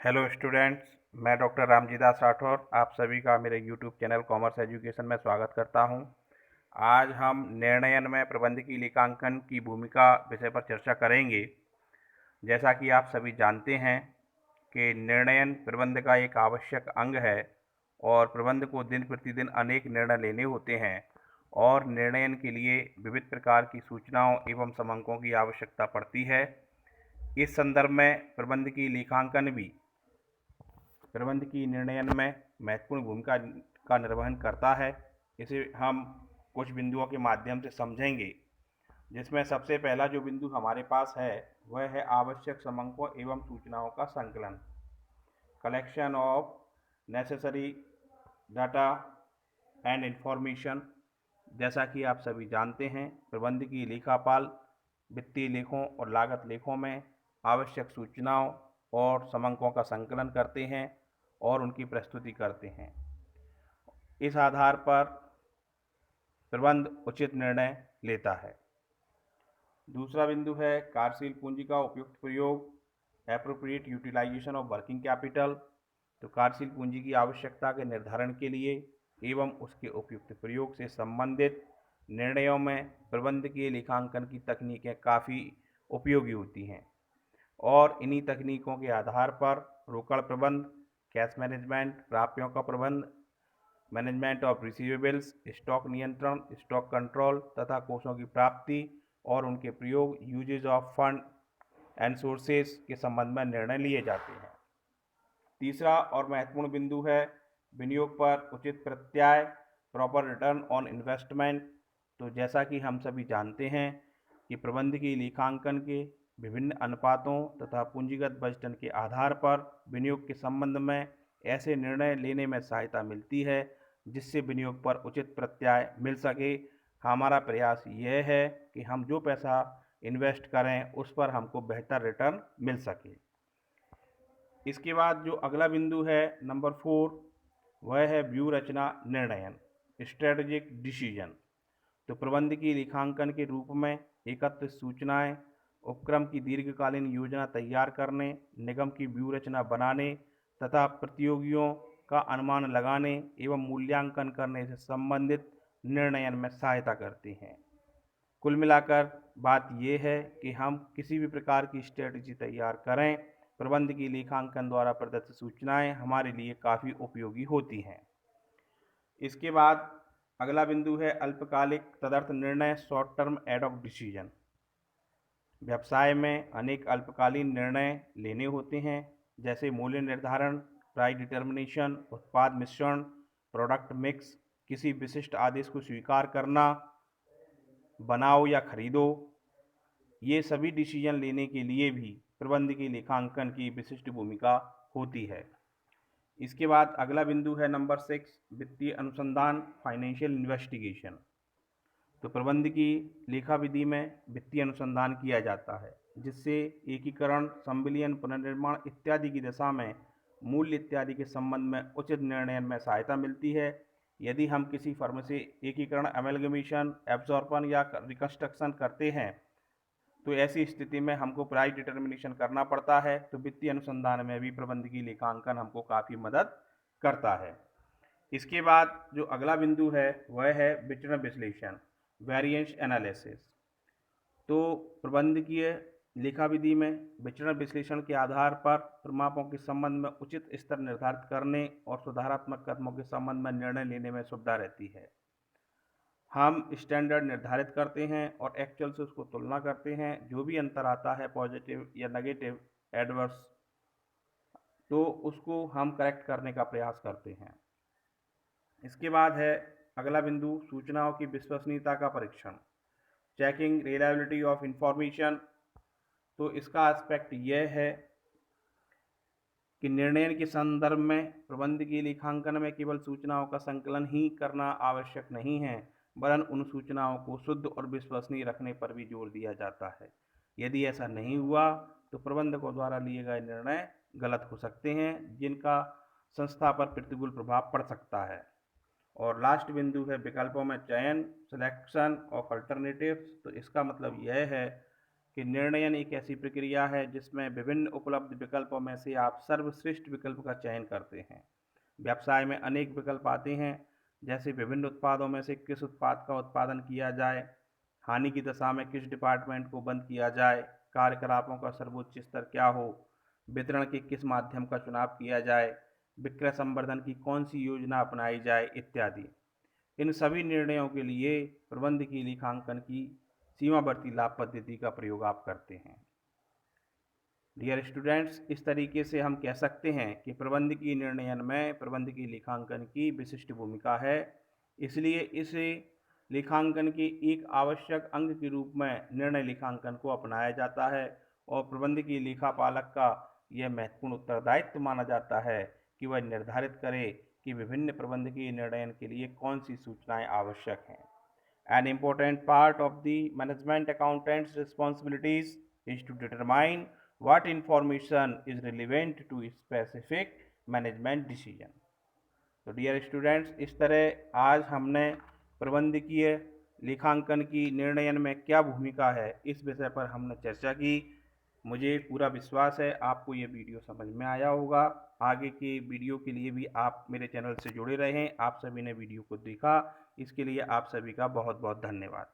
Hello students, मैं doctor Ramjidas Rathore आप सभी का मेरे यूट्यूब चैनल कॉमर्स एजुकेशन में स्वागत करता हूं। आज हम निर्णयन में प्रबंधकीय लेखांकन की भूमिका विषय पर चर्चा करेंगे। जैसा कि आप सभी जानते हैं कि निर्णयन प्रबंध का एक आवश्यक अंग है और प्रबंध को दिन प्रतिदिन अनेक निर्णय लेने होते हैं और निर्णयन के लिए विविध प्रकार की सूचनाओं एवं समंकों की आवश्यकता पड़ती है। इस संदर्भ में प्रबंधकीय लेखांकन भी प्रबंध की निर्णयन में महत्वपूर्ण भूमिका का निर्वहन करता है। इसे हम कुछ बिंदुओं के माध्यम से समझेंगे, जिसमें सबसे पहला जो बिंदु हमारे पास है वह है आवश्यक समंकों एवं सूचनाओं का संकलन, collection of necessary data and information. जैसा कि आप सभी जानते हैं, प्रबंध की लेखापाल वित्तीय लेखों और लागत लेखों में आवश्यक सूचनाओं और समंकों का संकलन करते हैं और उनकी प्रस्तुति करते हैं। इस आधार पर प्रबंध उचित निर्णय लेता है। दूसरा बिंदु है कार्यशील पूंजी का उपयुक्त प्रयोग, appropriate utilisation of working capital. तो कार्यशील पूंजी की आवश्यकता के निर्धारण के लिए एवं उसके उपयुक्त प्रयोग से संबंधित निर्णयों में प्रबंधकीय लेखांकन की तकनीकें काफ़ी उपयोगी होती हैं और इन्हीं तकनीकों के आधार पर रोकड़ प्रबंध, कैश मैनेजमेंट, प्राप्यों का प्रबंध, मैनेजमेंट ऑफ रिसीवेबल्स, स्टॉक नियंत्रण, स्टॉक कंट्रोल तथा कोषों की प्राप्ति और उनके प्रयोग, uses of fund and sources के संबंध में निर्णय लिए जाते हैं। तीसरा और महत्वपूर्ण बिंदु है विनियोग पर उचित प्रत्याय, प्रॉपर रिटर्न ऑन इन्वेस्टमेंट। तो जैसा कि हम सभी जानते हैं कि प्रबंधकीय लेखांकन के विभिन्न अनुपातों तथा पूंजीगत बजटन के आधार पर विनियोग के संबंध में ऐसे निर्णय लेने में सहायता मिलती है जिससे विनियोग पर उचित प्रत्याय मिल सके। हमारा प्रयास यह है कि हम जो पैसा इन्वेस्ट करें उस पर हमको बेहतर रिटर्न मिल सके। इसके बाद जो अगला बिंदु है नंबर 4, वह है व्यू रचना निर्णयन, स्ट्रेटेजिक डिसीजन। तो प्रबंध की लेखांकन के रूप में एकत्रित सूचनाएं, उपक्रम की दीर्घकालीन योजना तैयार करने, निगम की व्यू रचना बनाने तथा प्रतियोगियों का अनुमान लगाने एवं मूल्यांकन करने से संबंधित निर्णयन में सहायता करती हैं। कुल मिलाकर बात यह है कि हम किसी भी प्रकार की स्ट्रेटजी तैयार करें, प्रबंध की लेखांकन द्वारा प्रदत्त सूचनाएं हमारे लिए काफ़ी उपयोगी होती हैं। इसके बाद अगला बिंदु है अल्पकालिक तदर्थ निर्णय, short term ad hoc decision. व्यवसाय में अनेक अल्पकालीन निर्णय लेने होते हैं, जैसे मूल्य निर्धारण, प्राइस डिटर्मिनेशन, उत्पाद मिश्रण, प्रोडक्ट मिक्स, किसी विशिष्ट आदेश को स्वीकार करना, बनाओ या खरीदो। ये सभी डिसीजन लेने के लिए भी प्रबंध की लेखांकन की विशिष्ट भूमिका होती है। इसके बाद अगला बिंदु है नंबर 6, वित्तीय अनुसंधान, फाइनेंशियल इन्वेस्टिगेशन। तो प्रबंध की लेखा विधि में वित्तीय अनुसंधान किया जाता है जिससे एकीकरण, संविलियन, पुनर्निर्माण इत्यादि की दिशा में मूल्य इत्यादि के संबंध में उचित निर्णय में सहायता मिलती है। यदि हम किसी फर्म से एकीकरण, अमेलगमेशन, एब्जॉर्पन या रिकंस्ट्रक्शन करते हैं तो ऐसी स्थिति में हमको प्राइस डिटर्मिनेशन करना पड़ता है। तो वित्तीय अनुसंधान में भी प्रबंध की लेखांकन हमको काफ़ी मदद करता है। इसके बाद जो अगला बिंदु है वह है विचरण विश्लेषण, वेरिएंस एनालिसिस। तो प्रबंधकीय लेखा विधि में विचरण विश्लेषण के आधार पर प्रमापों के संबंध में उचित स्तर निर्धारित करने और सुधारात्मक कदमों के संबंध में निर्णय लेने में सुविधा रहती है। हम स्टैंडर्ड निर्धारित करते हैं और एक्चुअल से उसको तुलना करते हैं। जो भी अंतर आता है पॉजिटिव या नेगेटिव एडवर्स, तो उसको हम करेक्ट करने का प्रयास करते हैं। इसके बाद है अगला बिंदु सूचनाओं की विश्वसनीयता का परीक्षण, चेकिंग रिलायबिलिटी ऑफ इंफॉर्मेशन। तो इसका एस्पेक्ट यह है कि निर्णय के संदर्भ में प्रबंध की लेखांकन में केवल सूचनाओं का संकलन ही करना आवश्यक नहीं है, वरन उन सूचनाओं को शुद्ध और विश्वसनीय रखने पर भी जोर दिया जाता है। यदि ऐसा नहीं हुआ तो प्रबंधकों द्वारा लिए गए निर्णय गलत हो सकते हैं जिनका संस्था पर प्रतिकूल प्रभाव पड़ सकता है। और लास्ट बिंदु है विकल्पों में चयन, सिलेक्शन ऑफ अल्टरनेटिव्स। तो इसका मतलब यह है कि निर्णयन एक ऐसी प्रक्रिया है जिसमें विभिन्न उपलब्ध विकल्पों में से आप सर्वश्रेष्ठ विकल्प का चयन करते हैं। व्यवसाय में अनेक विकल्प आते हैं, जैसे विभिन्न उत्पादों में से किस उत्पाद का उत्पादन किया जाए, हानि की दशा में किस डिपार्टमेंट को बंद किया जाए, कार्यकलापों का सर्वोच्च स्तर क्या हो, वितरण के किस माध्यम का चुनाव किया जाए, विक्रय संवर्धन की कौन सी योजना अपनाई जाए इत्यादि। इन सभी निर्णयों के लिए प्रबंधकीय लेखांकन की सीमावर्ती लाभ पद्धति का प्रयोग आप करते हैं। डियर स्टूडेंट्स, इस तरीके से हम कह सकते हैं कि प्रबंधकीय निर्णयन में प्रबंधकीय लेखांकन की विशिष्ट भूमिका है। इसलिए इसे लेखांकन के एक आवश्यक अंग के रूप में निर्णय लेखांकन को अपनाया जाता है और प्रबंधकीय लेखापालक का यह महत्वपूर्ण उत्तरदायित्व माना जाता है कि वह निर्धारित करे कि विभिन्न प्रबंधकीय निर्णयन के लिए कौन सी सूचनाएं आवश्यक हैं। An important part of the management accountant's responsibilities is to determine what information is relevant to specific management decision. तो डियर स्टूडेंट्स, इस तरह आज हमने प्रबंधकीय लेखांकन की निर्णयन में क्या भूमिका है इस विषय पर हमने चर्चा की। मुझे पूरा विश्वास है आपको ये वीडियो समझ में आया होगा। आगे के वीडियो के लिए भी आप मेरे चैनल से जुड़े रहें। आप सभी ने वीडियो को देखा, इसके लिए आप सभी का बहुत बहुत धन्यवाद।